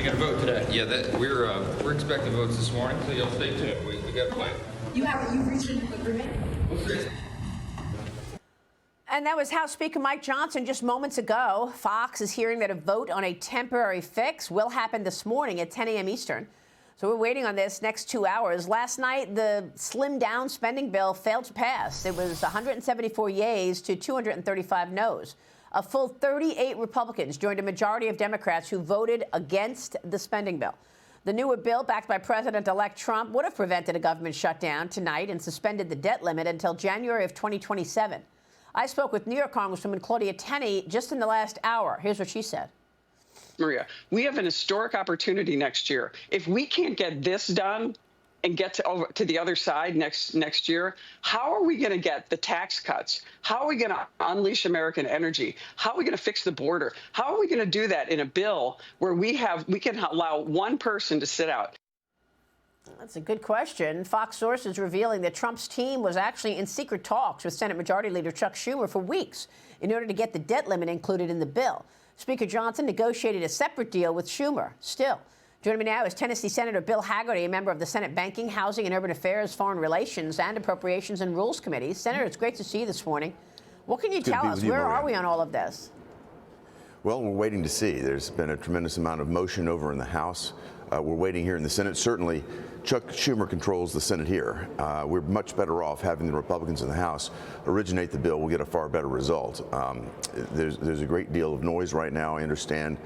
you going to vote today? Yeah, we're expecting votes this morning, so you'll stay tuned. We got a plan. You've reached an agreement? We'll see. And that was House Speaker Mike Johnson just moments ago. Fox is hearing that a vote on a temporary fix will happen this morning at 10 a.m. Eastern. So we're waiting on this next 2 hours. Last night, the slimmed-down spending bill failed to pass. It was 174 yeas to 235 noes. A full 38 Republicans joined a majority of Democrats who voted against the spending bill. The newer bill, backed by President-elect Trump, would have prevented a government shutdown tonight and suspended the debt limit until January of 2027. I spoke with New York Congresswoman Claudia Tenney just in the last hour. Here's what she said. Maria, we have an historic opportunity next year. If we can't get this done and get to the other side next year, how are we going to get the tax cuts? How are we going to unleash American energy? How are we going to fix the border? How are we going to do that in a bill where we can allow one person to sit out? That's a good question. Fox sources revealing that Trump's team was actually in secret talks with Senate Majority Leader Chuck Schumer for weeks in order to get the debt limit included in the bill. Speaker Johnson negotiated a separate deal with Schumer. Still, joining me now is Tennessee Senator Bill Hagerty, a member of the Senate Banking, Housing and Urban Affairs, Foreign Relations, and Appropriations and Rules Committees. Senator, it's great to see you this morning. What can you tell us? Where are we on all of this? Well, we're waiting to see. There's been a tremendous amount of motion over in the House. We're waiting here in the Senate. Certainly, Chuck Schumer controls the Senate here. We're much better off having the Republicans in the House originate the bill. We'll get a far better result. There's a great deal of noise right now. I understand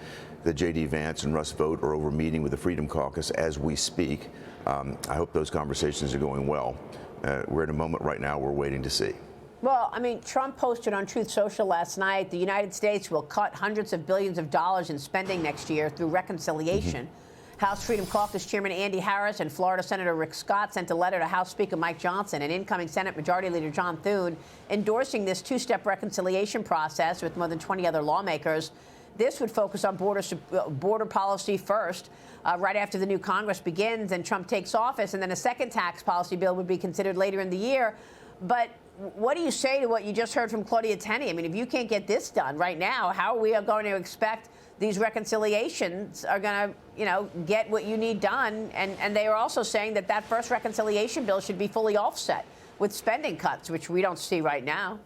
that J.D. Vance and Russ Vought are over meeting with the Freedom Caucus as we speak. I hope those conversations are going well. We're at a moment right now we're waiting to see. Well, I mean, Trump posted on Truth Social last night, the United States will cut hundreds of billions of dollars in spending next year through reconciliation. House Freedom Caucus Chairman Andy Harris and Florida Senator Rick Scott sent a letter to House Speaker Mike Johnson and incoming Senate Majority Leader John Thune endorsing this two-step reconciliation process with more than 20 other lawmakers. This would focus on border policy first, right after the new Congress begins and Trump takes office, and then a second tax policy bill would be considered later in the year. But what do you say to what you just heard from Claudia Tenney? I mean, if you can't get this done right now, how are we going to expect these reconciliations are going to, get what you need done? And they are also saying that that first reconciliation bill should be fully offset with spending cuts, which we don't see right now.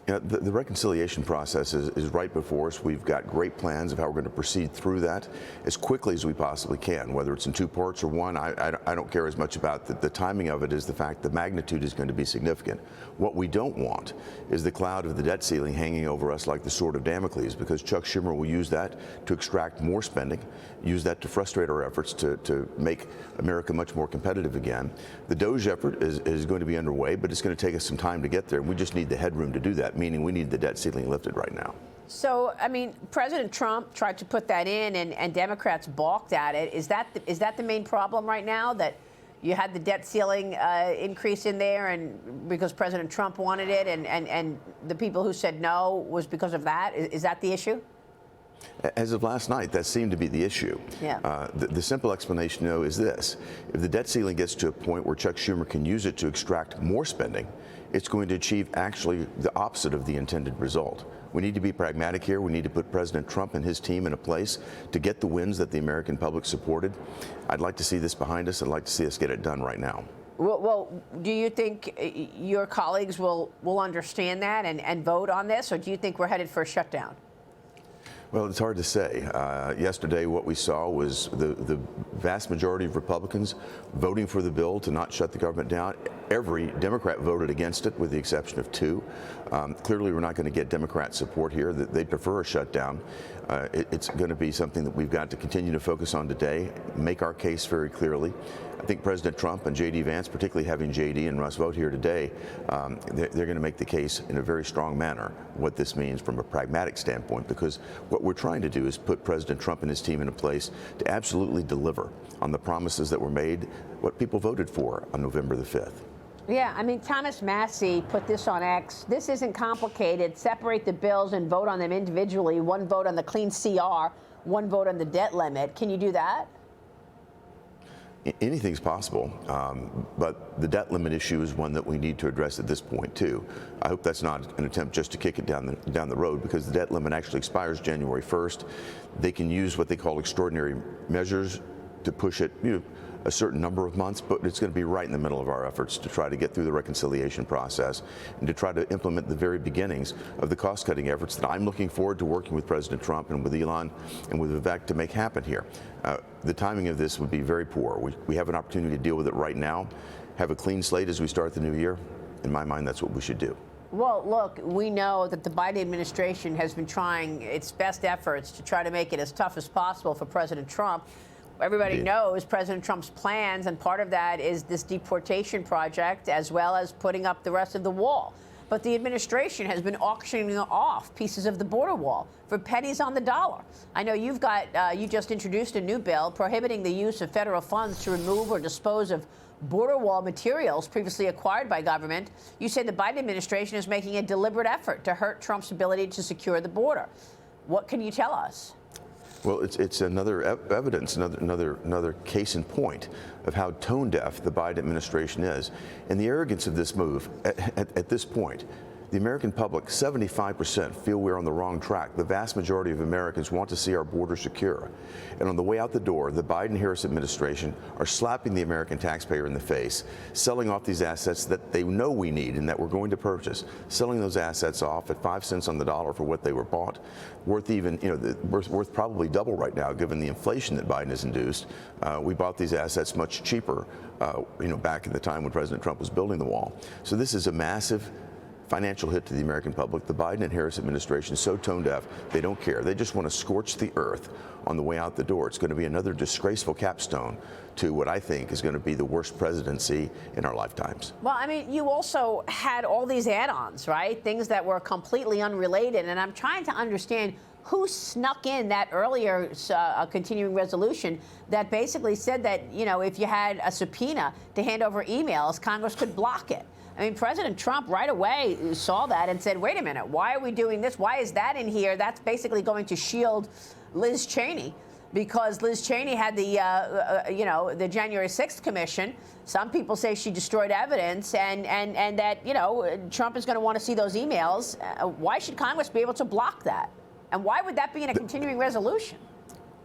Yeah, the reconciliation process is right before us. We've got great plans of how we're going to proceed through that as quickly as we possibly can, whether it's in two parts or one. I don't care as much about the timing of it as the fact the magnitude is going to be significant. What we don't want is the cloud of the debt ceiling hanging over us like the sword of Damocles, because Chuck Schumer will use that to extract more spending, use that to frustrate our efforts to make America much more competitive again. The DOGE effort is going to be underway, but it's going to take us some time to get there. We just need the headroom to do that, meaning we need the debt ceiling lifted right now. So, I mean, President Trump tried to put that in, and Democrats balked at it. Is that the main problem right now, that you had the debt ceiling increase in there and because President Trump wanted it, and the people who said no was because of that? Is that the issue? As of last night, that seemed to be the issue. Yeah. The simple explanation, though, is this. If the debt ceiling gets to a point where Chuck Schumer can use it to extract more spending, it's going to achieve actually the opposite of the intended result. We need to be pragmatic here. We need to put President Trump and his team in a place to get the wins that the American public supported. I'd like to see this behind us. I'd like to see us get it done right now. Well, do you think your colleagues will understand that and vote on this, or do you think we're headed for a shutdown? Well, it's hard to say. Yesterday, what we saw was the vast majority of Republicans voting for the bill to not shut the government down. Every Democrat voted against it, with the exception of two. Clearly, we're not going to get Democrat support here. They prefer a shutdown. It's going to be something that we've got to continue to focus on today, make our case very clearly. I think President Trump and J.D. Vance, particularly having J.D. and Russ Vought here today, they're going to make the case in a very strong manner what this means from a pragmatic standpoint, because what we're trying to do is put President Trump and his team in a place to absolutely deliver on the promises that were made, what people voted for on November the 5th. Yeah, I mean, Thomas Massey put this on X. This isn't complicated. Separate the bills and vote on them individually. One vote on the clean CR, one vote on the debt limit. Can you do that? Anything's possible, but the debt limit issue is one that we need to address at this point too. I hope that's not an attempt just to kick it down the road, because the debt limit actually expires January 1st. They can use what they call extraordinary measures to push it, a certain number of months, but it's going to be right in the middle of our efforts to try to get through the reconciliation process and to try to implement the very beginnings of the cost-cutting efforts that I'm looking forward to working with President Trump and with Elon and with Vivek to make happen here. The timing of this would be very poor. We have an opportunity to deal with it right now, have a clean slate as we start the new year. In my mind, that's what we should do. Well, look, we know that the Biden administration has been trying its best efforts to try to make it as tough as possible for President Trump. Everybody knows President Trump's plans, and part of that is this deportation project, as well as putting up the rest of the wall. But the administration has been auctioning off pieces of the border wall for pennies on the dollar. I know you just introduced a new bill prohibiting the use of federal funds to remove or dispose of border wall materials previously acquired by government. You say the Biden administration is making a deliberate effort to hurt Trump's ability to secure the border. What can you tell us? Well, it's another evidence, another case in point of how tone deaf the Biden administration is, and the arrogance of this move. At this point, the American public, 75%, feel we're on the wrong track. The vast majority of Americans want to see our border secure. And on the way out the door, the Biden-Harris administration are slapping the American taxpayer in the face, selling off these assets that they know we need and that we're going to purchase, selling those assets off at 5 cents on the dollar for what they were bought, worth even, worth probably double right now, given the inflation that Biden has induced. We bought these assets much cheaper, back in the time when President Trump was building the wall. So this is a massive financial hit to the American public. The Biden and Harris administration is so tone deaf, they don't care. They just want to scorch the earth on the way out the door. It's going to be another disgraceful capstone to what I think is going to be the worst presidency in our lifetimes. Well, I mean, you also had all these add-ons, right? Things that were completely unrelated. And I'm trying to understand who snuck in that earlier continuing resolution that basically said that, if you had a subpoena to hand over emails, Congress could block it. I mean, President Trump right away saw that and said, wait a minute, why are we doing this? Why is that in here? That's basically going to shield Liz Cheney, because Liz Cheney had the January 6th commission. Some people say she destroyed evidence and that, Trump is going to want to see those emails. Why should Congress be able to block that? And why would that be in a continuing resolution?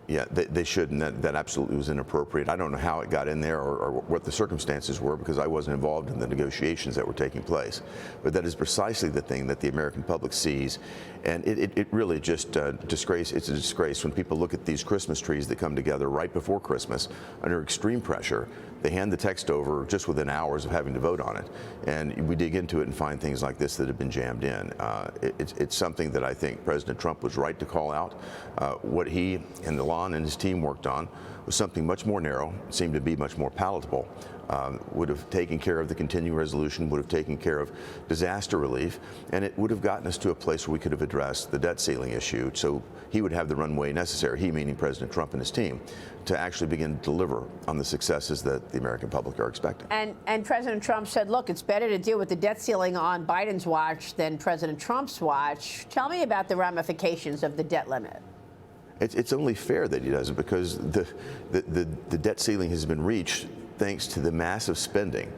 Yeah, they should, and that absolutely was inappropriate. I don't know how it got in there or what the circumstances were, because I wasn't involved in the negotiations that were taking place. But that is precisely the thing that the American public sees, and it really just it's a disgrace when people look at these Christmas trees that come together right before Christmas under extreme pressure. They hand the text over just within hours of having to vote on it, and we dig into it and find things like this that have been jammed in. It's something that I think President Trump was right to call out. What he and Elon and his team worked on was something much more narrow, seemed to be much more palatable, would have taken care of the continuing resolution, would have taken care of disaster relief, and it would have gotten us to a place where we could have addressed the debt ceiling issue, so he would have the runway necessary, he meaning President Trump and his team, to actually begin to deliver on the successes that the American public are expecting. And President Trump said, look, it's better to deal with the debt ceiling on Biden's watch than President Trump's watch. Tell me about the ramifications of the debt limit. It's only fair that he does it, because the debt ceiling has been reached thanks to the massive spending,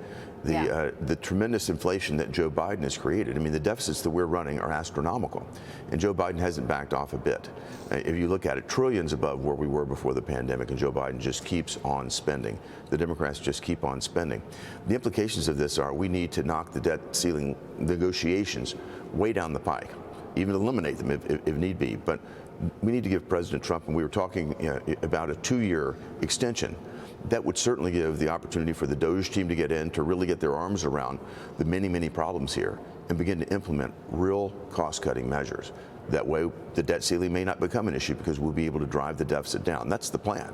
the tremendous inflation that Joe Biden has created. I mean, the deficits that we're running are astronomical, and Joe Biden hasn't backed off a bit. If you look at it, trillions above where we were before the pandemic, and Joe Biden just keeps on spending. The Democrats just keep on spending. The implications of this are we need to knock the debt ceiling negotiations way down the pike, even eliminate them if need be. But we need to give President Trump, and we were talking about a 2-year extension, that would certainly give the opportunity for the DOJ team to get in, to really get their arms around the many, many problems here and begin to implement real cost-cutting measures. That way, the debt ceiling may not become an issue, because we'll be able to drive the deficit down. That's the plan,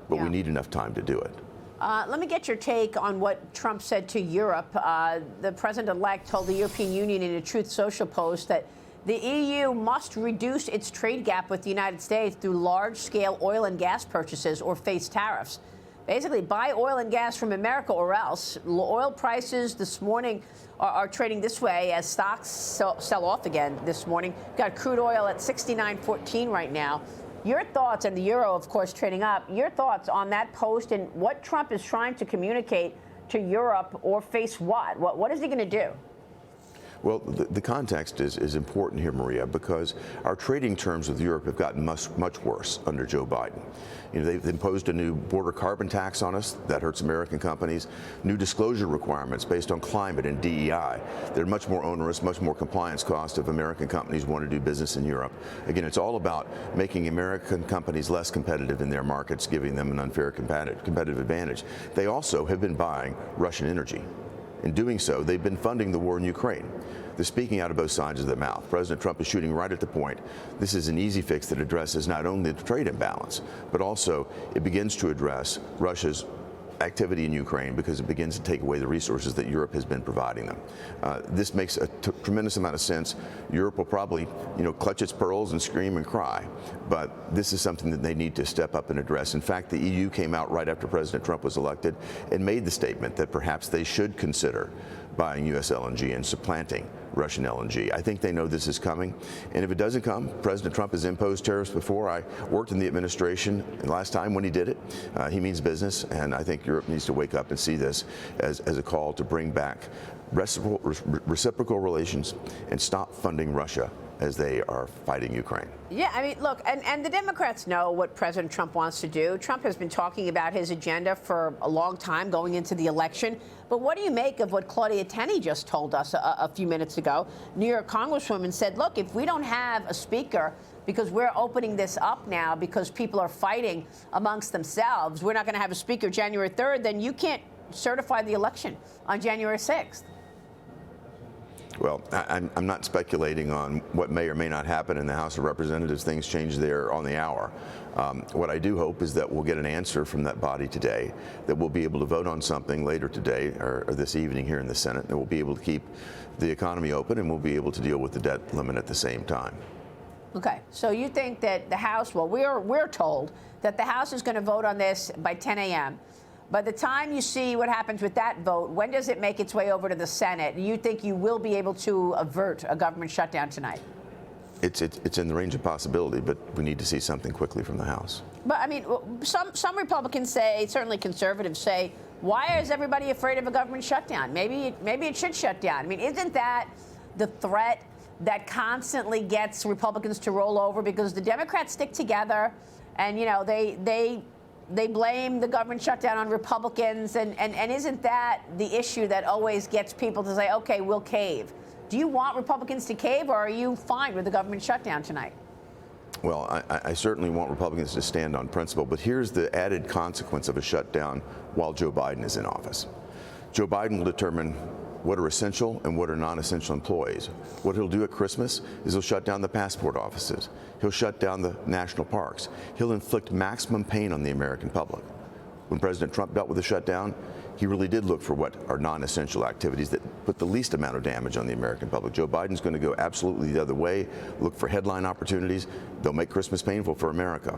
but we need enough time to do it. Let me get your take on what Trump said to Europe. The president-elect told the European Union in a Truth Social post that the EU must reduce its trade gap with the United States through large-scale oil and gas purchases or face tariffs. Basically, buy oil and gas from America or else. Oil prices this morning are trading this way as stocks sell off again this morning. Got crude oil at $69.14 right now. Your thoughts, and the euro, of course, trading up, your thoughts on that post and what Trump is trying to communicate to Europe, or face what? What is he going to do? Well, the context is important here, Maria, because our trading terms with Europe have gotten much worse under Joe Biden. You know, they've imposed a new border carbon tax on us that hurts American companies, new disclosure requirements based on climate and DEI. They're much more onerous, much more compliance cost if American companies want to do business in Europe. Again, it's all about making American companies less competitive in their markets, giving them an unfair competitive advantage. They also have been buying Russian energy. In doing so, they've been funding the war in Ukraine. They're speaking out of both sides of their mouth. President Trump is shooting right at the point. This is an easy fix that addresses not only the trade imbalance, but also it begins to address Russia's activity in Ukraine, because it begins to take away the resources that Europe has been providing them. This makes a tremendous amount of sense. Europe will probably, clutch its pearls and scream and cry, but this is something that they need to step up and address. In fact, the EU came out right after President Trump was elected and made the statement that perhaps they should consider buying U.S. LNG and supplanting Russian LNG. I think they know this is coming, and if it doesn't come, President Trump has imposed tariffs before. I worked in the administration last time when he did it. He means business, and I think Europe needs to wake up and see this as a call to bring back reciprocal relations and stop funding Russia as they are fighting Ukraine. Yeah, I mean, look, and the Democrats know what President Trump wants to do. Trump has been talking about his agenda for a long time going into the election. But what do you make of what Claudia Tenney just told us a few minutes ago? New York Congresswoman said, look, if we don't have a speaker, because we're opening this up now because people are fighting amongst themselves, we're not going to have a speaker January 3rd, then you can't certify the election on January 6th. Well, I'm not speculating on what may or may not happen in the House of Representatives. Things change there on the hour. What I do hope is that we'll get an answer from that body today, that we'll be able to vote on something later today or this evening here in the Senate, that we'll be able to keep the economy open and we'll be able to deal with the debt limit at the same time. Okay, so you think that the House, well, we're told that the House is going to vote on this by 10 a.m. By the time you see what happens with that vote, when does it make its way over to the Senate? Do you think you will be able to avert a government shutdown tonight? It's in the range of possibility, but we need to see something quickly from the House. But, I mean, some Republicans say, certainly conservatives say, why is everybody afraid of a government shutdown? Maybe it should shut down. I mean, isn't that the threat that constantly gets Republicans to roll over? Because the Democrats stick together and, they blame the government shutdown on Republicans, and isn't that the issue that always gets people to say, okay, we'll cave? Do you want Republicans to cave, or are you fine with the government shutdown tonight? Well, I certainly want Republicans to stand on principle, but here's the added consequence of a shutdown while Joe Biden is in office. Joe Biden will determine what are essential and what are non-essential employees. What he'll do at Christmas is he'll shut down the passport offices. He'll shut down the national parks. He'll inflict maximum pain on the American public. When President Trump dealt with the shutdown, he really did look for what are non-essential activities that put the least amount of damage on the American public. Joe Biden's going to go absolutely the other way, look for headline opportunities. They'll make Christmas painful for America.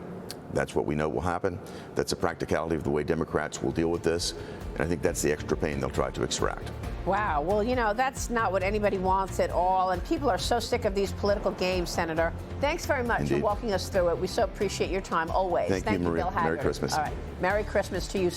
That's what we know will happen. That's the practicality of the way Democrats will deal with this. And I think that's the extra pain they'll try to extract. Wow. Well, that's not what anybody wants at all. And people are so sick of these political games, Senator. Thanks very much for walking us through it. We so appreciate your time always. Thank you, Maria. Bill Hagerty. Merry Christmas. All right. Merry Christmas to you.